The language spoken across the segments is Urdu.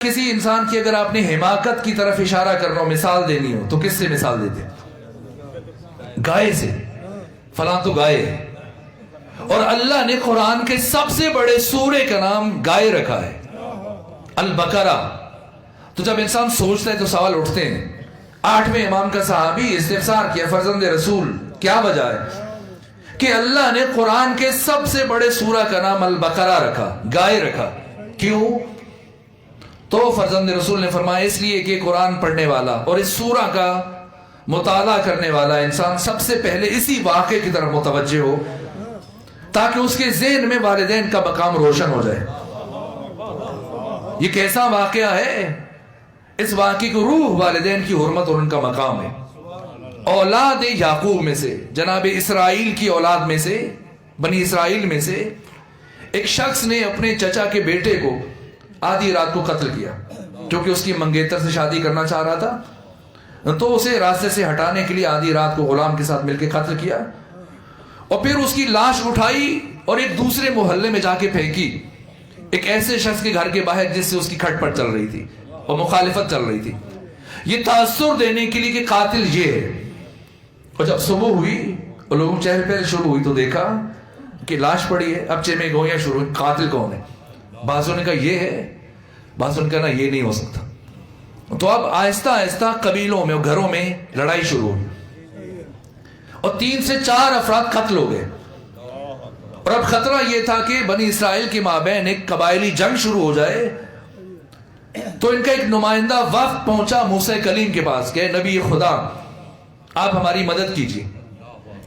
کسی انسان کی اگر آپ نے حماقت کی طرف اشارہ کرنا ہو، مثال دینی ہو، تو کس سے مثال دیتے؟ گائے سے، فلاں تو گائے ہے۔ اور اللہ نے قرآن کے سب سے بڑے سورے کا نام گائے رکھا ہے، البقرہ۔ تو جب انسان سوچتا ہے تو سوال اٹھتے ہیں۔ 8ویں امام کا صحابی استفسار کیا، فرزند رسول کیا وجہ ہے کہ اللہ نے قرآن کے سب سے بڑے سورہ کا نام البقرہ رکھا، گائے رکھا، کیوں؟ تو فرزند رسول نے فرمایا اس لیے کہ قرآن پڑھنے والا اور اس سورہ کا مطالعہ کرنے والا انسان سب سے پہلے اسی واقعے کی طرف متوجہ ہو تاکہ اس کے ذہن میں والدین کا مقام روشن ہو جائے۔ یہ کیسا واقعہ ہے؟ اس واقعے کو روح والدین کی حرمت اور ان کا مقام ہے۔ اولاد یعقوب میں سے، جناب اسرائیل کی اولاد میں سے، بنی اسرائیل میں سے ایک شخص نے اپنے چچا کے بیٹے کو آدھی رات کو قتل کیا، کیونکہ اس کی منگیتر سے شادی کرنا چاہ رہا تھا، تو اسے راستے سے ہٹانے کے لیے آدھی رات کو غلام کے ساتھ مل کے قتل کیا، اور پھر اس کی لاش اٹھائی اور ایک دوسرے محلے میں جا کے پھینکی، ایک ایسے شخص کے گھر کے باہر جس سے اس کی کھٹ پٹ چل رہی تھی اور مخالفت چل رہی تھی، یہ تاثر دینے کے لیے کہ قاتل یہ ہے۔ اور جب صبح ہوئی اور لوگوں چہل پہل شروع ہوئی تو دیکھا کہ لاش پڑی ہے، اب چیمے گوئیاں شروع ہوئی، قاتل کون ہے؟ بعضوں نے کہا یہ ہے، بعضوں نے کہا نا یہ نہیں ہو سکتا۔ تو اب آہستہ آہستہ قبیلوں میں اور گھروں میں لڑائی شروع ہوئی اور 3 سے 4 افراد قتل ہو گئے، اور اب خطرہ یہ تھا کہ بنی اسرائیل کے مابین ایک قبائلی جنگ شروع ہو جائے۔ تو ان کا ایک نمائندہ وفد پہنچا موسیٰ کلیم کے پاس کہ نبی خدا آپ ہماری مدد کیجیے،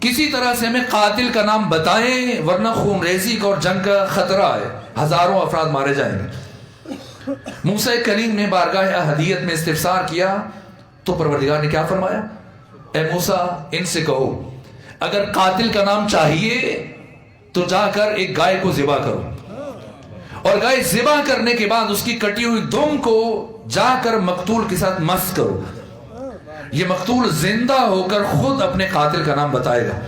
کسی طرح سے ہمیں قاتل کا نام بتائیں ورنہ خون ریزی کا اور جنگ کا خطرہ ہے، ہزاروں افراد مارے جائیں گے۔ موسیٰ کلیم نے بارگاہ احدیت میں استفسار کیا تو پروردگار نے کیا فرمایا؟ اے موسیٰ ان سے کہو اگر قاتل کا نام چاہیے تو جا کر ایک گائے کو ذبح کرو، اور گائے ذبح کرنے کے بعد اس کی کٹی ہوئی دم کو جا کر مقتول کے ساتھ مس کرو، یہ مقتول زندہ ہو کر خود اپنے قاتل کا نام بتائے گا۔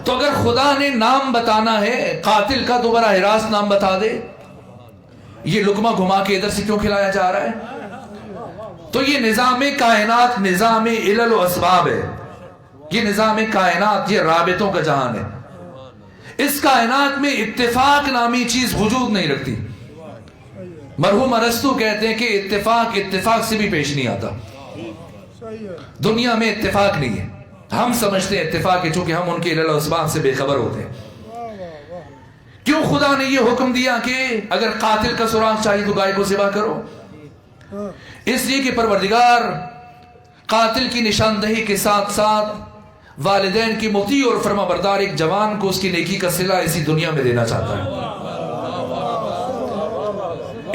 تو اگر خدا نے نام بتانا ہے قاتل کا تو براہ راست نام بتا دے، یہ لقمہ گھما کے ادھر سے کیوں کھلایا جا رہا ہے؟ تو یہ نظام کائنات نظام علل و اسباب ہے، یہ نظام کائنات یہ رابطوں کا جہان ہے۔ اس کائنات میں اتفاق نامی چیز وجود نہیں رکھتی۔ مرحوم ارسطو کہتے ہیں کہ اتفاق سے بھی پیش نہیں آتا، دنیا میں اتفاق نہیں ہے، ہم سمجھتے ہیں اتفاق ہے چونکہ ہم ان کے علل و اسباب سے بے خبر ہوتے ہیں۔ کیوں خدا نے یہ حکم دیا کہ اگر قاتل کا سراغ چاہیے تو گائے کو ذبح کرو؟ اس لیے کہ پروردگار قاتل کی نشاندہی کے ساتھ ساتھ والدین کی مطیع اور فرما بردار ایک جوان کو اس کی نیکی کا صلہ اسی دنیا میں دینا چاہتا ہے۔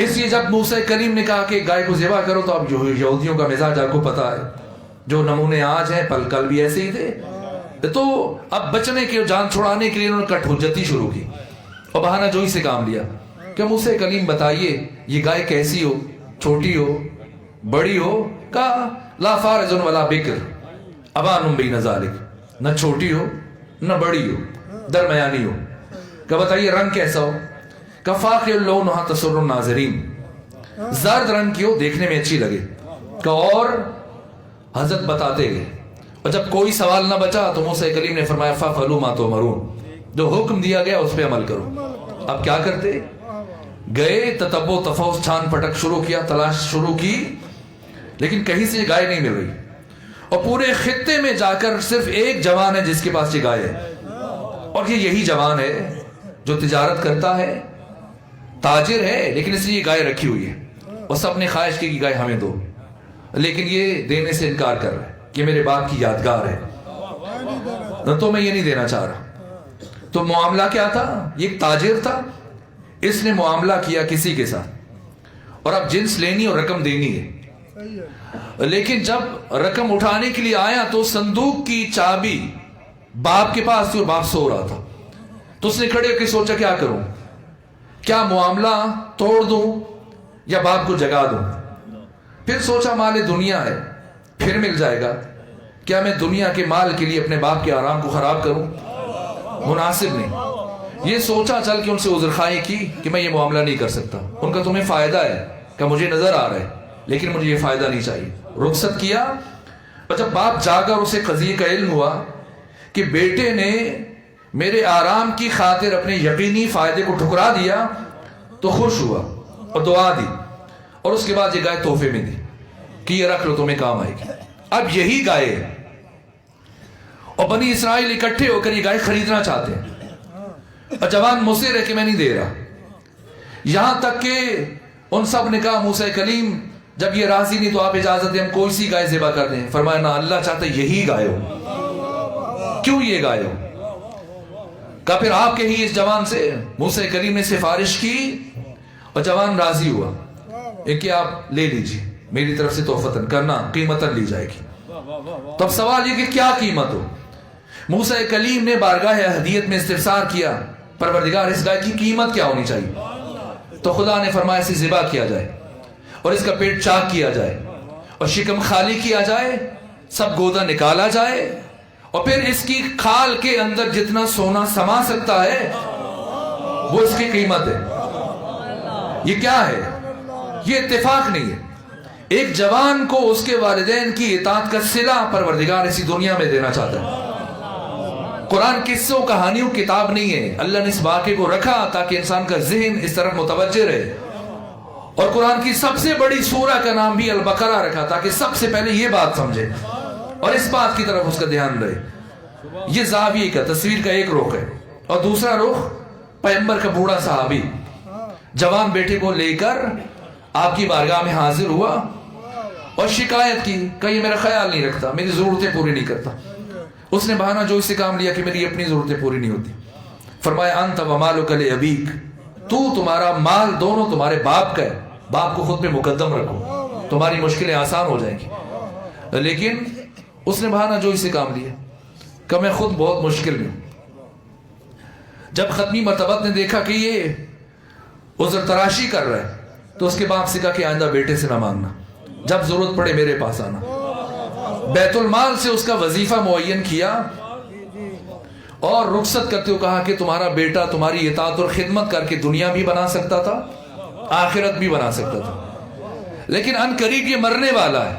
اس لیے جب موسیٰ کریم نے کہا کہ گائے کو ذبح کرو تو اب یہودیوں کا مزاج آپ کو پتا ہے، جو نمونے آج ہیں کل بھی ایسے ہی تھے، تو اب بچنے کے جان چھڑانے کے لیے انہوں نے کٹ حجتی شروع کی اور بہانہ جوئی سے کام لیا کہ موسیٰ کلیم بتائیے یہ گائے کیسی ہو، چھوٹی ہو بڑی ہو؟ کہا لا فارج ولا بکر ابان بین ذالک، نہ چھوٹی ہو نہ بڑی ہو، درمیانی ہو۔ کہ بتائیے رنگ کیسا ہو؟ کہ فاقع لونھا تسر الناظرین، زرد رنگ کی ہو دیکھنے میں اچھی لگے۔ کہ اور حضرت بتاتے گئے، اور جب کوئی سوال نہ بچا تو موسیٰ کلیم نے فرمایا فَفَعَلُوا مَا تُؤْمَرُونَ، جو حکم دیا گیا اس پہ عمل کرو۔ اب کیا کرتے؟ گئے تتبع تفوس چھان پٹک شروع کیا، تلاش شروع کی، لیکن کہیں سے گائے نہیں مل رہی، اور پورے خطے میں جا کر صرف ایک جوان ہے جس کے پاس یہ گائے ہے، اور یہ یہی جوان ہے جو تجارت کرتا ہے، تاجر ہے، لیکن اس لیے یہ گائے رکھی ہوئی ہے، اور سب نے خواہش کی کہ گائے ہمیں دو، لیکن یہ دینے سے انکار کر رہا ہے کہ میرے باپ کی یادگار ہے، نہ تو میں یہ نہیں دینا چاہ رہا۔ تو معاملہ کیا تھا؟ یہ ایک تاجر تھا، اس نے معاملہ کیا کسی کے ساتھ، اور اب جنس لینی اور رقم دینی ہے، لیکن جب رقم اٹھانے کے لیے آیا تو صندوق کی چابی باپ کے پاس تھی اور باپ سو رہا تھا، تو اس نے کھڑے ہو کے سوچا کیا کروں، کیا معاملہ توڑ دوں یا باپ کو جگا دوں؟ پھر سوچا مال دنیا ہے پھر مل جائے گا، کیا میں دنیا کے مال کے لیے اپنے باپ کے آرام کو خراب کروں؟ مناسب نہیں۔ یہ سوچا چل کے ان سے عذر خواہی کی کہ میں یہ معاملہ نہیں کر سکتا. ان کا تمہیں فائدہ ہے کہ مجھے نظر آ رہا ہے لیکن مجھے یہ فائدہ نہیں چاہیے. رخصت کیا. اور جب باپ جاگر اسے قضیے کا علم ہوا کہ بیٹے نے میرے آرام کی خاطر اپنے یقینی فائدے کو ٹھکرا دیا تو خوش ہوا اور دعا دی اور اس کے بعد یہ گائے تحفے میں دی کہ یہ رکھ لو تمہیں کام آئے گی. اب یہی گائے اور بنی اسرائیل اکٹھے ہو کر یہ گائے خریدنا چاہتے ہیں اور جوان مصر ہے کہ میں نہیں دے رہا. یہاں تک کہ ان سب نے کہا موسیٰ کلیم جب یہ راضی نہیں تو آپ اجازت دیں ہم کوئی سی گائے ذبح کر دیں. فرمایا نہ اللہ چاہتا یہی گائے ہو. کیوں یہ گائے ہو؟ کہا پھر آپ کے ہی اس جوان سے موسیٰ کلیم نے سفارش کی اور جوان راضی ہوا کہ آپ لے لیجیے میری طرف سے تحفتاً کرنا قیمتاً لی جائے گی. تو اب سوال یہ کہ کیا قیمت ہو؟ موسیٰ کلیم نے بارگاہ ہدیت میں استفسار کیا پروردگار اس گائے کی قیمت کیا ہونی چاہیے؟ تو خدا نے فرمایا اسے ذبح کیا جائے اور اس کا پیٹ چاک کیا جائے اور شکم خالی کیا جائے, سب گودا نکالا جائے اور پھر اس کی کھال کے اندر جتنا سونا سما سکتا ہے وہ اس کی قیمت ہے. یہ کیا ہے؟ یہ اتفاق نہیں ہے. ایک جوان کو اس کے والدین کی اطاعت کا صلہ پروردگار اسی دنیا میں دینا چاہتا ہے. قرآن قصوں کہانیوں کتاب نہیں ہے. اللہ نے اس واقعے کو رکھا تاکہ انسان کا ذہن اس طرف متوجہ رہے, اور قرآن کی سب سے بڑی سورہ کا نام بھی البقرہ رکھا تاکہ سب سے پہلے یہ بات سمجھے اور اس بات کی طرف اس کا دھیان رہے. یہ زاویے کا تصویر کا ایک رخ ہے اور دوسرا رخ پیغمبر کا بوڑھا صحابی جوان بیٹے کو لے کر آپ کی بارگاہ میں حاضر ہوا اور شکایت کی کہ یہ میرا خیال نہیں رکھتا, میری ضرورتیں پوری نہیں کرتا. اس نے بہانہ جو اس سے کام لیا کہ میری اپنی ضرورتیں پوری نہیں ہوتی. فرمایا انت ومالک لابیک, تمہارا مال دونوں تمہارے باپ کا ہے, باپ کو خود پہ مقدم رکھو تمہاری مشکلیں آسان ہو جائیں گی. لیکن اس نے بہانہ جو اس سے کام لیا کہ میں خود بہت مشکل میں ہوں. جب ختمی مرتبت نے دیکھا کہ یہ عذر تراشی کر رہا ہے تو اس کے باپ سے کہا کہ آئندہ بیٹے سے نہ مانگنا, جب ضرورت پڑے میرے پاس آنا. بیت المال سے اس کا وظیفہ معین کیا اور رخصت کرتے ہوئے کہا کہ تمہارا بیٹا تمہاری اطاعت اور خدمت کر کے دنیا بھی بنا سکتا تھا آخرت بھی بنا سکتا تھا, لیکن ان قریب یہ مرنے والا ہے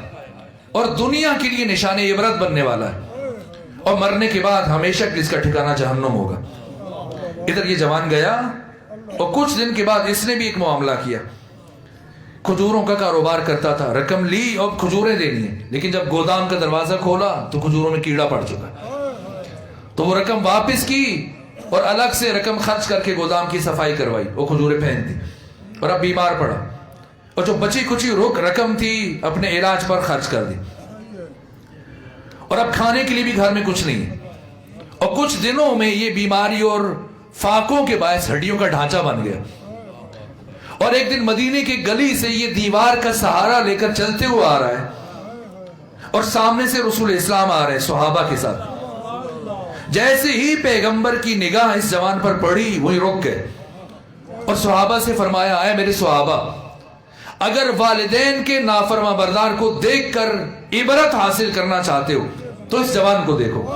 اور دنیا کے لیے نشان عبرت بننے والا ہے اور مرنے کے بعد ہمیشہ اس کا ٹھکانہ جہنم ہوگا. ادھر یہ جوان گیا اور کچھ دن کے بعد اس نے بھی ایک معاملہ کیا. کھجوروں کا کاروبار کرتا تھا, رقم لی اور کھجوریں دینی ہیں, لیکن جب گودام کا دروازہ کھولا تو کھجوروں میں کیڑا پڑ چکا. تو وہ رقم واپس کی اور الگ سے رقم خرچ کر کے گودام کی صفائی کروائی, وہ کھجوریں پھینک دی اور اب بیمار پڑا اور جو بچی کچی رقم تھی اپنے علاج پر خرچ کر دی اور اب کھانے کے لیے بھی گھر میں کچھ نہیں ہے. اور کچھ دنوں میں یہ بیماری اور فاقوں کے باعث ہڈیوں کا ڈھانچہ بن گیا. اور ایک دن مدینے کی گلی سے یہ دیوار کا سہارا لے کر چلتے ہوئے آ رہا ہے اور سامنے سے رسول اسلام آ رہے ہیں صحابہ کے ساتھ. جیسے ہی پیغمبر کی نگاہ اس جوان پر پڑی وہی رک گئے اور صحابہ سے فرمایا اے میرے صحابہ, اگر والدین کے نافرما بردار کو دیکھ کر عبرت حاصل کرنا چاہتے ہو تو اس جوان کو دیکھو.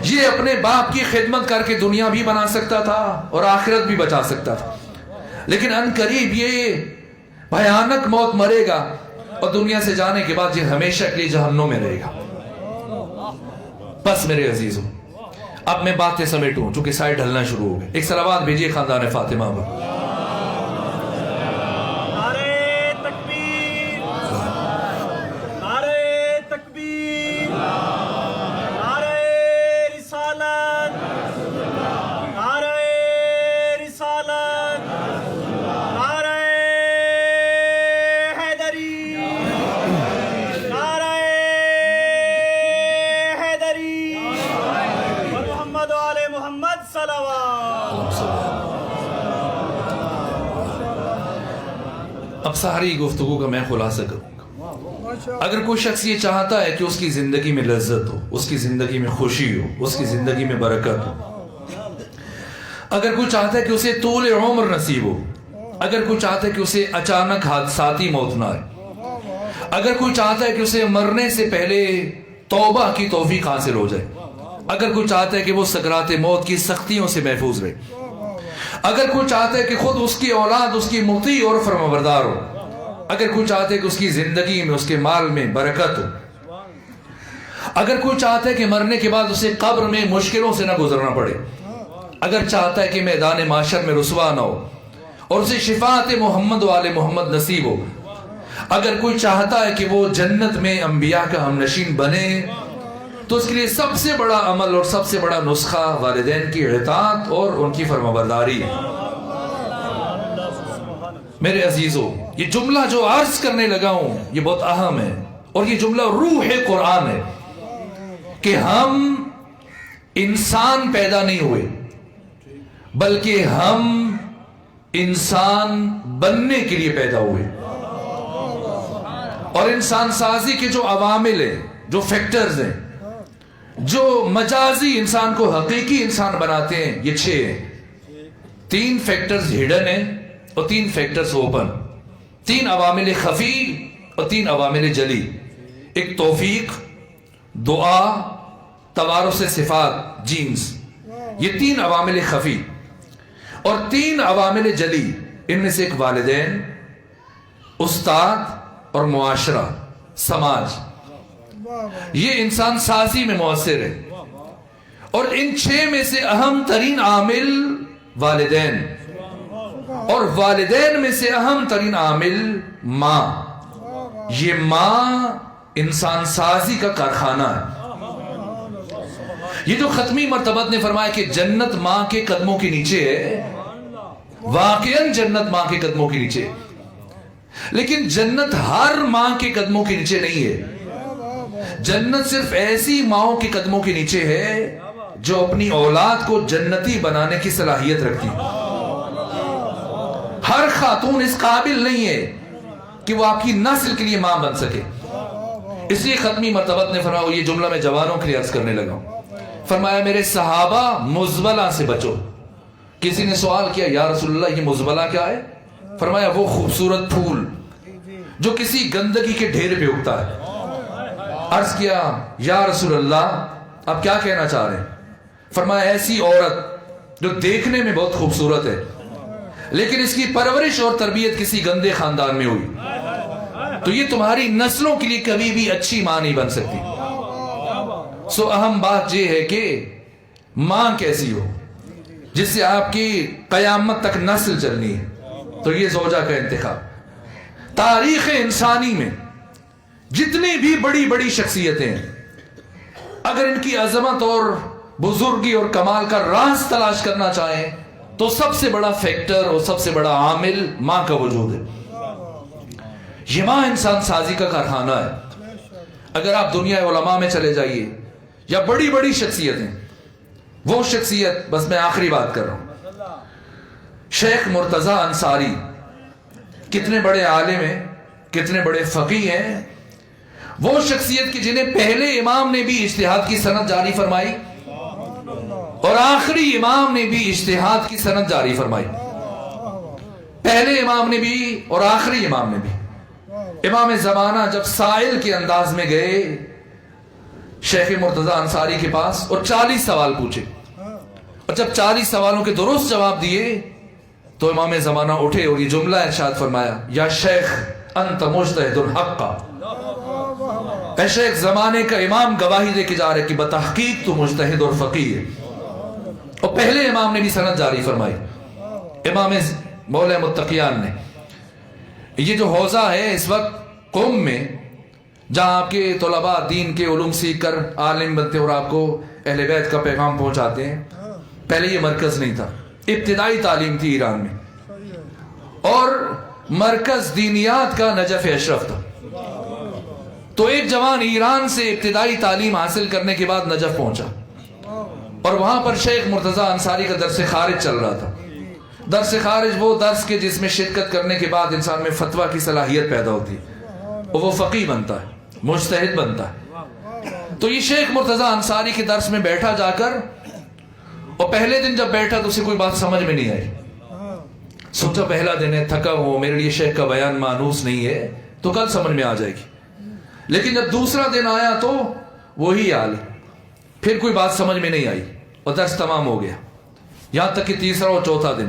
یہ اپنے باپ کی خدمت کر کے دنیا بھی بنا سکتا تھا اور آخرت بھی بچا سکتا تھا, لیکن ان قریب یہ بھیانک موت مرے گا اور دنیا سے جانے کے بعد یہ ہمیشہ کے لیے جہنم میں رہے گا. بس میرے عزیزوں, اب میں باتیں سمیٹوں چونکہ سائے ڈھلنا شروع ہو گئے. ایک صلوات بھیجیے خاندان فاطمہ پر. اب ساری گفتگو کا میں خلاصہ کروں گا. اگر کوئی شخص یہ چاہتا ہے کہ اس کی زندگی میں لذت ہو, اس کی زندگی میں خوشی ہو, اس کی زندگی میں برکت ہو, اگر کوئی چاہتا ہے کہ اسے طول عمر نصیب ہو, اگر کوئی چاہتا ہے کہ اسے اچانک حادثاتی موت نہ آئے, اگر کوئی چاہتا ہے کہ اسے مرنے سے پہلے توبہ کی توفیق حاصل ہو جائے, اگر کوئی چاہتا ہے کہ وہ سکرات موت کی سختیوں سے محفوظ رہے, اگر کوئی چاہتا ہے کہ خود اس کی اولاد اس کی مطیع اور فرمانبردار ہو، اگر کوئی چاہتا ہے کہ اس کی زندگی میں اس کے مال میں برکت ہو، اگر کوئی چاہتا ہے کہ مرنے کے بعد اسے قبر میں مشکلوں سے نہ گزرنا پڑے، اگر چاہتا ہے کہ میدان معاشر میں رسوا نہ ہو اور اسے شفاعت محمد و آل محمد نصیب ہو، اگر کوئی چاہتا ہے کہ وہ جنت میں انبیاء کا ہم نشین بنے، تو اس کے لیے سب سے بڑا عمل اور سب سے بڑا نسخہ والدین کی اطاعت اور ان کی فرمانبرداری ہے۔ میرے عزیزو، یہ جملہ جو عرض کرنے لگا ہوں یہ بہت اہم ہے، اور یہ جملہ روح قرآن ہے کہ ہم انسان پیدا نہیں ہوئے بلکہ ہم انسان بننے کے لیے پیدا ہوئے، اور انسان سازی کے جو عوامل ہیں، جو فیکٹرز ہیں، جو مجازی انسان کو حقیقی انسان بناتے ہیں، یہ 6 ہیں۔ 3 فیکٹرز ہڈن ہیں اور 3 فیکٹرز اوپن، 3 عوامل خفی اور 3 عوامل جلی۔ ایک توفیق، دعا، توارث صفات، جینز، یہ 3 عوامل خفی، اور 3 عوامل جلی، ان میں سے ایک والدین، استاد اور معاشرہ، سماج، یہ انسان سازی میں مؤثر ہے۔ اور ان 6 میں سے اہم ترین عامل والدین، اور والدین میں سے اہم ترین عامل ماں۔ یہ ماں انسان سازی کا کارخانہ ہے۔ یہ جو ختمی مرتبت نے فرمایا کہ جنت ماں کے قدموں کے نیچے ہے، واقعاً جنت ماں کے قدموں کے نیچے، لیکن جنت ہر ماں کے قدموں کے نیچے نہیں ہے۔ جنت صرف ایسی ماؤں کے قدموں کے نیچے ہے جو اپنی اولاد کو جنتی بنانے کی صلاحیت رکھتی۔ ہر خاتون اس قابل نہیں ہے کہ وہ آپ کی نسل کے لیے ماں بن سکے۔ اس لیے ختمی مرتبت نے فرمایا، یہ جملہ میں جوانوں کے لیے عرض کرنے لگا ہوں، فرمایا میرے صحابہ مزبلہ سے بچو۔ کسی نے سوال کیا، یا رسول اللہ یہ مزبلہ کیا ہے؟ فرمایا وہ خوبصورت پھول جو کسی گندگی کے ڈھیر پہ اگتا ہے۔ عرض کیا یا رسول اللہ آپ کیا کہنا چاہ رہے ہیں؟ فرمایا ایسی عورت جو دیکھنے میں بہت خوبصورت ہے لیکن اس کی پرورش اور تربیت کسی گندے خاندان میں ہوئی تو یہ تمہاری نسلوں کے لیے کبھی بھی اچھی ماں نہیں بن سکتی۔ سو اہم بات یہ ہے کہ ماں کیسی ہو جس سے آپ کی قیامت تک نسل چلنی ہے، تو یہ زوجہ کا انتخاب۔ تاریخ انسانی میں جتنی بھی بڑی بڑی شخصیتیں ہیں، اگر ان کی عظمت اور بزرگی اور کمال کا راز تلاش کرنا چاہیں تو سب سے بڑا فیکٹر اور سب سے بڑا عامل ماں کا وجود ہے۔ یہ ماں انسان سازی کا کارخانہ ہے۔ اگر آپ دنیا علماء میں چلے جائیے یا بڑی بڑی شخصیتیں، وہ شخصیت، بس میں آخری بات کر رہا ہوں، شیخ مرتضی انصاری کتنے بڑے عالم ہیں، کتنے بڑے فقیہ ہیں، وہ شخصیت کی جنہیں پہلے امام نے بھی اجتہاد کی سند جاری فرمائی اور آخری امام نے بھی اجتہاد کی سند جاری فرمائی۔ پہلے امام نے بھی اور آخری امام نے بھی۔ امام زمانہ جب سائل کے انداز میں گئے شیخ مرتضی انصاری کے پاس اور 40 سوال پوچھے، اور جب 40 سوالوں کے درست جواب دیے تو امام زمانہ اٹھے اور یہ جملہ ارشاد فرمایا، یا شیخ انت مجتہد الحق، اے شیخ زمانے کا امام گواہی دے کے جا رہے کہ بتحقیق تو مجتہد اور فقیہ ہے۔ اور پہلے امام نے بھی سند جاری فرمائی، امام مولا متقیان نے۔ یہ جو حوزہ ہے اس وقت قوم میں جہاں آپ کے طلباء دین کے علوم سیکھ کر عالم بنتے اور آپ کو اہل بیت کا پیغام پہنچاتے ہیں، پہلے یہ مرکز نہیں تھا، ابتدائی تعلیم تھی ایران میں، اور مرکز دینیات کا نجف اشرف تھا۔ تو ایک جوان ایران سے ابتدائی تعلیم حاصل کرنے کے بعد نجف پہنچا اور وہاں پر شیخ مرتضی انصاری کا درس خارج چل رہا تھا۔ درس خارج وہ درس کے جس میں شرکت کرنے کے بعد انسان میں فتویٰ کی صلاحیت پیدا ہوتی اور وہ فقیہ بنتا ہے، مجتہد بنتا ہے۔ تو یہ شیخ مرتضی انصاری کے درس میں بیٹھا جا کر، اور پہلے دن جب بیٹھا تو اسے کوئی بات سمجھ میں نہیں آئی۔ سوچا پہلا دن ہے، تھکا ہوں، میرے لیے شیخ کا بیان مانوس نہیں ہے، تو کل سمجھ میں آ جائے گی۔ لیکن جب دوسرا دن آیا تو وہی حال، پھر کوئی بات سمجھ میں نہیں آئی اور درس تمام ہو گیا۔ یہاں تک کہ تیسرا اور چوتھا دن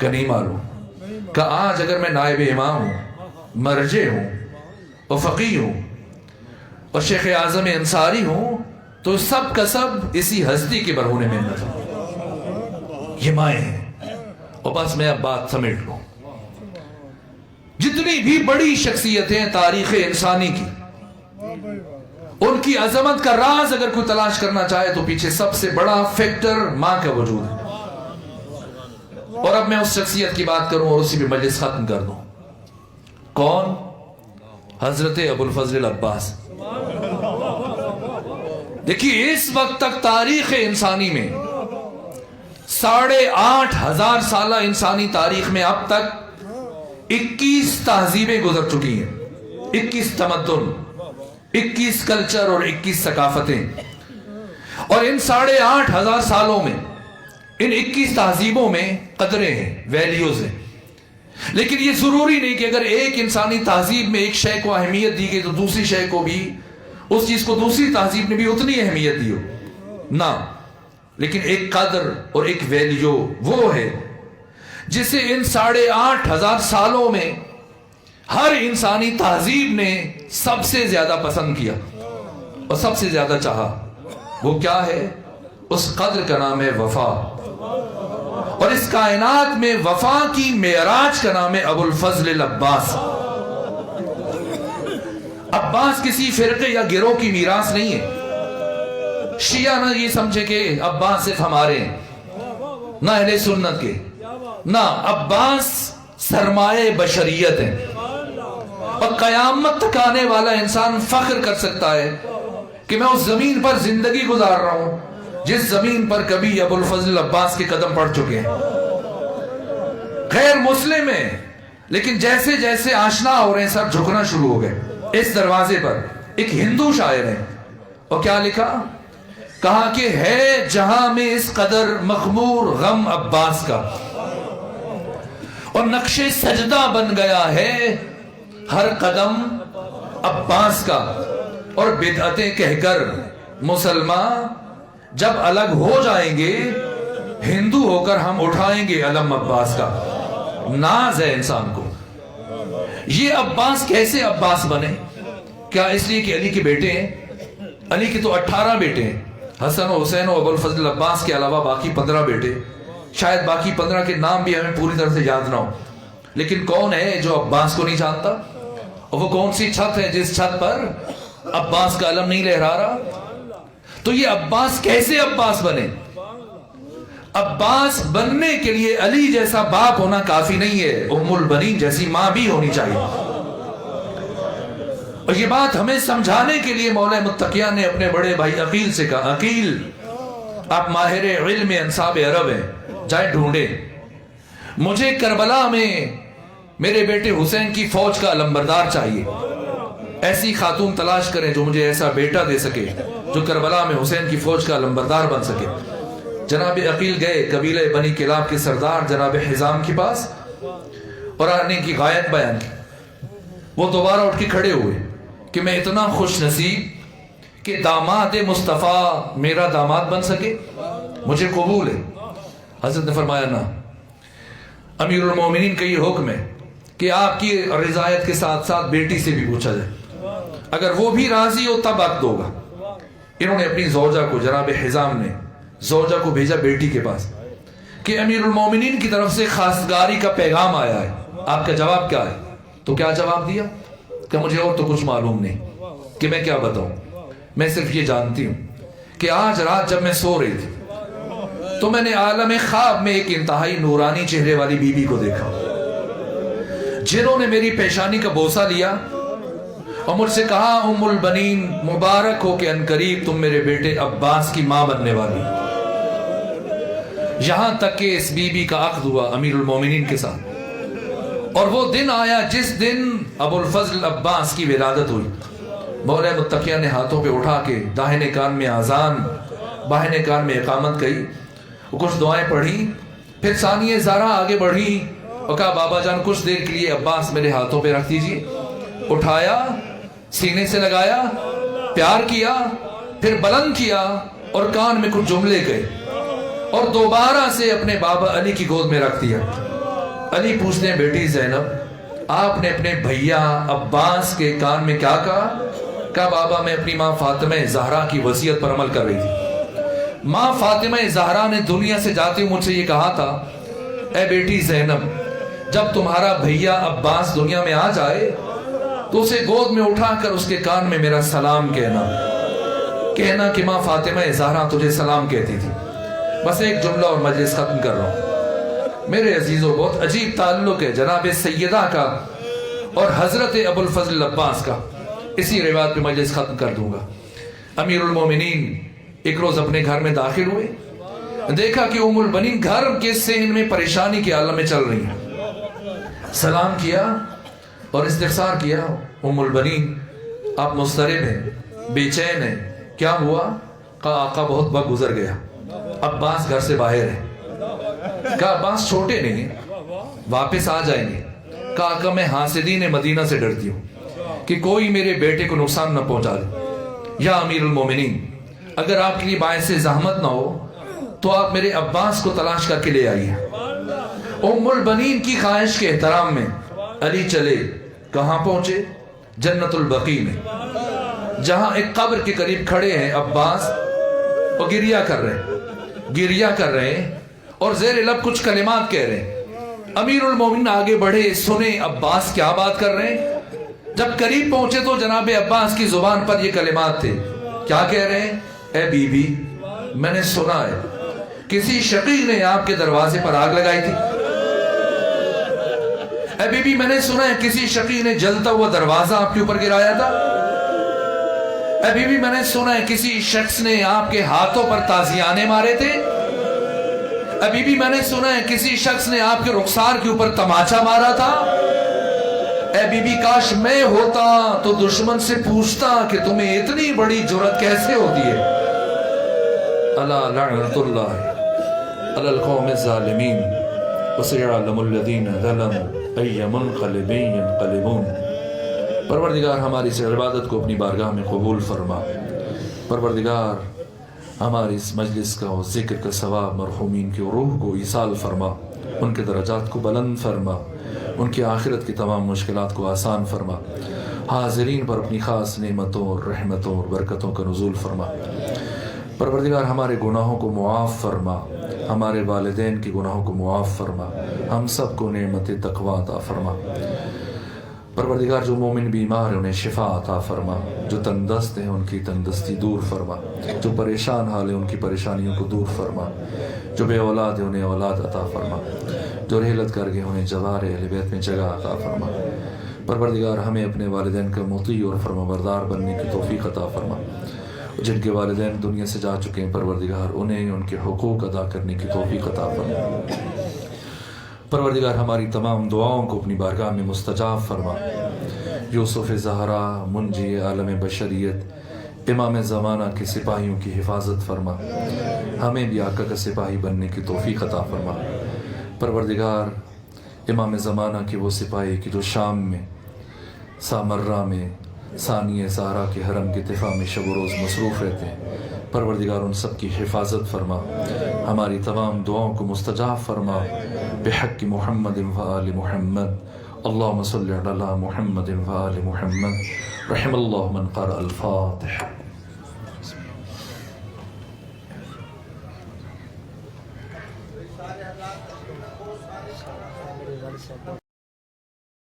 کہ نہیں معلوم؟ کہ آج اگر میں نائب امام ہوں، مرجع ہوں اور فقیہ ہوں اور شیخ اعظم انصاری ہوں تو سب کا سب اسی ہستی کے برہونے محنت ہوں، یہ مائیں ہیں۔ اور بس میں اب بات سمیٹ لوں، جتنی بھی بڑی شخصیتیں تاریخ انسانی کی، ان کی عظمت کا راز اگر کوئی تلاش کرنا چاہے تو پیچھے سب سے بڑا فیکٹر ماں کا وجود ہے۔ اور اب میں اس شخصیت کی بات کروں اور اسی پہ مجلس ختم کر دوں۔ کون؟ حضرت ابو الفضل العباس۔ دیکھیے اس وقت تک تاریخ انسانی میں 8,500 سالہ انسانی تاریخ میں اب تک 21 تہذیبیں گزر چکی ہیں، 21 تمدن، 21 کلچر اور 21 ثقافتیں، اور ان 8,500 سالوں میں ان 21 تہذیبوں میں قدریں ہیں، ویلیوز ہیں۔ لیکن یہ ضروری نہیں کہ اگر ایک انسانی تہذیب میں ایک شے کو اہمیت دی گئی تو دوسری شے کو بھی، اس چیز کو دوسری تہذیب نے بھی اتنی اہمیت دی ہو، نہ۔ لیکن ایک قدر اور ایک ویلیو وہ ہے جسے ان 8,500 سالوں میں ہر انسانی تہذیب نے سب سے زیادہ پسند کیا اور سب سے زیادہ چاہا۔ وہ کیا ہے؟ اس قدر کا نام ہے وفا، اور اس کائنات میں وفا کی معراج کا نام ہے ابو الفضل العباس۔ عباس کسی فرقے یا گروہ کی میراث نہیں ہے۔ شیعہ نہ یہ سمجھے کہ عباس صرف ہمارے ہیں، نہ اہل سنت کے، نہ، عباس سرمایہ بشریت ہے، اور قیامت تک آنے والا انسان فخر کر سکتا ہے کہ میں اس زمین پر زندگی گزار رہا ہوں جس زمین پر کبھی ابو الفضل العباس کے قدم پڑ چکے ہیں۔ غیر مسلم ہیں لیکن جیسے جیسے آشنا ہو رہے ہیں سب جھکنا شروع ہو گئے۔ اس دروازے پر ایک ہندو شاعر ہے، اور کیا لکھا؟ کہا کہ ہے جہاں میں اس قدر مخمور غم عباس کا، اور نقش سجدہ بن گیا ہے ہر قدم عباس کا، اور بدعتیں کہہ کر مسلمان جب الگ ہو جائیں گے ہندو ہو کر ہم اٹھائیں گے علم عباس کا۔ ناز ہے انسان کو۔ یہ عباس کیسے عباس بنے؟ کیا اس لیے کہ علی کے بیٹے ہیں؟ علی کے تو 18 بیٹے ہیں، حسن و حسین و ابو الفضل عباس کے علاوہ باقی 15 بیٹے، شاید باقی 15 کے نام بھی ہمیں پوری طرح سے یاد نہ ہو، لیکن کون ہے جو عباس کو نہیں جانتا؟ اور وہ کون سی چھت ہے جس چھت پر عباس کا علم نہیں لہرا رہا؟ تو یہ عباس کیسے عباس بنے؟ عباس بننے کے لیے علی جیسا باپ ہونا کافی نہیں ہے، ام البنین جیسی ماں بھی ہونی چاہیے۔ اور یہ بات ہمیں سمجھانے کے لیے مولا متقیہ نے اپنے بڑے بھائی عقیل سے کہا، عقیل آپ ماہر علم انصاب عرب ہیں، جائے ڈھونڈے مجھے کربلا میں میرے بیٹے حسین کی فوج کا علمبردار چاہیے، ایسی خاتون تلاش کریں جو مجھے ایسا بیٹا دے سکے جو کربلا میں حسین کی فوج کا علمبردار بن سکے۔ جناب عقیل گئے قبیلہ بنی کلاب کے سردار جناب حزام کے پاس اور آنے کی غایت بیان کی۔ وہ دوبارہ اٹھ کے کھڑے ہوئے کہ میں اتنا خوش نصیب کہ داماد مصطفیٰ میرا داماد بن سکے، مجھے قبول ہے۔ حضرت نے فرمایا نہ، امیر المومنین کا یہ حکم ہے کہ آپ کی رضایت کے ساتھ ساتھ بیٹی سے بھی پوچھا جائے، اگر وہ بھی راضی ہو تب عقد ہوگا۔ انہوں نے اپنی زوجہ کو، جناب حزام نے زوجہ کو بھیجا بیٹی کے پاس کہ امیر المومنین کی طرف سے خواستگاری کا پیغام آیا ہے، آپ کا جواب کیا ہے؟ تو کیا جواب دیا کہ مجھے اور تو کچھ معلوم نہیں، کہ میں کیا بتاؤں، میں صرف یہ جانتی ہوں کہ آج رات جب میں سو رہی تھی تو میں نے عالم خواب میں ایک انتہائی نورانی چہرے والی بی بی کو دیکھا جنہوں نے میری پیشانی کا بوسہ لیا اور مجھ سے کہا ام البنین مبارک ہو کہ انقریب تم میرے بیٹے عباس کی ماں بننے والی۔ یہاں تک کہ اس بی بی کا عقد ہوا امیر المومنین کے ساتھ، اور وہ دن آیا جس دن ابو الفضل عباس کی ولادت ہوئی۔ مولا متقیہ نے ہاتھوں پہ اٹھا کے داہنے کان میں آذان، بائیں کان میں اقامت کہی، کچھ دعائیں پڑھی، پھر ثانیہ زارہ آگے بڑھی اور کہا بابا جان کچھ دیر کے لیے عباس میرے ہاتھوں پہ رکھ دیجیے۔ اٹھایا، سینے سے لگایا، پیار کیا، پھر بلند کیا اور کان میں کچھ جملے گئے اور دوبارہ سے اپنے بابا علی کی گود میں رکھ دیا۔ علی پوچھتے ہیں بیٹی زینب آپ نے اپنے بھیا عباس کے کان میں کیا کہا بابا میں اپنی ماں فاطمہ زہرا کی وصیت پر عمل کر رہی تھی. ماں فاطمہ زہرا نے دنیا سے جاتے ہوئے مجھ سے یہ کہا تھا اے بیٹی زینب جب تمہارا بھیا عباس دنیا میں آ جائے تو اسے گود میں اٹھا کر اس کے کان میں میرا سلام کہنا کہ ماں فاطمہ زہرا تجھے سلام کہتی تھی. بس ایک جملہ اور مجلس ختم کر رہا ہوں. میرے عزیزوں بہت عجیب تعلق ہے جناب سیدہ کا اور حضرت ابو الفضل عباس کا. اسی روایت پہ مجلس ختم کر دوں گا. امیر المومنین ایک روز اپنے گھر میں داخل ہوئے, دیکھا کہ ام البنین گھر کے صحن میں پریشانی کے عالم میں چل رہی ہیں. سلام کیا اور استفسار کیا ام البنین آپ مضطرب ہیں بے چین ہیں کیا ہوا؟ کہا آقا بہت وقت گزر گیا عباس گھر سے باہر ہے. کہا عباس چھوٹے نہیں واپس آ جائیں گے. کہا آقا میں حاسدین مدینہ سے ڈرتی ہوں کہ کوئی میرے بیٹے کو نقصان نہ پہنچا دے. یا امیر المومنین اگر آپ کے لیے باعث زحمت نہ ہو تو آپ میرے عباس کو تلاش کر کے لے آئیے. ام البنین کی خواہش کے احترام میں علی چلے. کہاں پہنچے؟ جنت البقیع میں, جہاں ایک قبر کے قریب کھڑے ہیں عباس اور گریہ کر رہے ہیں اور زیر لب کچھ کلمات کہہ رہے ہیں. امیر المومنین آگے بڑھے, سنے عباس کیا بات کر رہے ہیں. جب قریب پہنچے تو جناب عباس کی زبان پر یہ کلمات تھے. کیا کہہ رہے ہیں؟ اے بی بی میں نے سنا ہے کسی شقی نے آپ کے دروازے پر آگ لگائی تھی. اے بی بی میں نے سنا ہے کسی شقی نے جلتا ہوا دروازہ آپ کے اوپر گرایا تھا. اے بی بی میں نے سنا ہے کسی شخص نے آپ کے ہاتھوں پر تازیانے مارے تھے. اے بی بی میں نے سنا ہے کسی شخص نے آپ کے رخسار کے اوپر تماچا مارا تھا. اے بی بی کاش میں ہوتا تو دشمن سے پوچھتا کہ تمہیں اتنی بڑی جرأت کیسے ہوتی ہے. الا لعنت اللہ علی القوم الظالمین وسيعلم الذین ظلموا ای منقلب ینقلبون. پروردگار ہماری اس عبادت کو اپنی بارگاہ میں قبول فرما. پروردگار ہماری اس مجلس کا اور ذکر کا ثواب مرحومین کی روح کو ایصال فرما, ان کے درجات کو بلند فرما, ان کی آخرت کی تمام مشکلات کو آسان فرما. حاضرین پر اپنی خاص نعمتوں اور رحمتوں اور برکتوں کا نزول فرما. پروردگار ہمارے گناہوں کو معاف فرما, ہمارے والدین کے گناہوں کو معاف فرما, ہم سب کو نعمت تقوی عطا فرما. پروردگار جو مومن بیمار ہیں انہیں شفا عطا فرما, جو تندرست ہیں ان کی تندرستی دور فرما, جو پریشان حال ہیں ان کی پریشانیوں کو دور فرما, جو بے اولاد ہیں انہیں اولاد عطا فرما, جو رحلت کر گئے انہیں جوار اہل بیت میں جگہ عطا فرما. پروردگار ہمیں اپنے والدین کا مطیع اور فرمانبردار بننے کی توفیق عطا فرما. جن کے والدین دنیا سے جا چکے ہیں پروردگار انہیں ان کے حقوق ادا کرنے کی توفیق عطا فرما. پروردگار ہماری تمام دعاؤں کو اپنی بارگاہ میں مستجاب فرما. یوسف زہرا منجی عالم بشریت امام زمانہ کے سپاہیوں کی حفاظت فرما. ہمیں بھی آقا کا سپاہی بننے کی توفیق عطا فرما. پروردگار امام زمانہ کے وہ سپاہی کی جو شام میں سامرہ میں ثانیہ زہرا کے حرم کے دفاع میں شب و روز مصروف رہتے ہیں, پروردگار ان سب کی حفاظت فرما. ہماری تمام دعاؤں کو مستجاب فرما. بحق محمد و آل محمد. اللہم صلی علی محمد و آل محمد. رحم اللہ من قرأ الفاتحہ.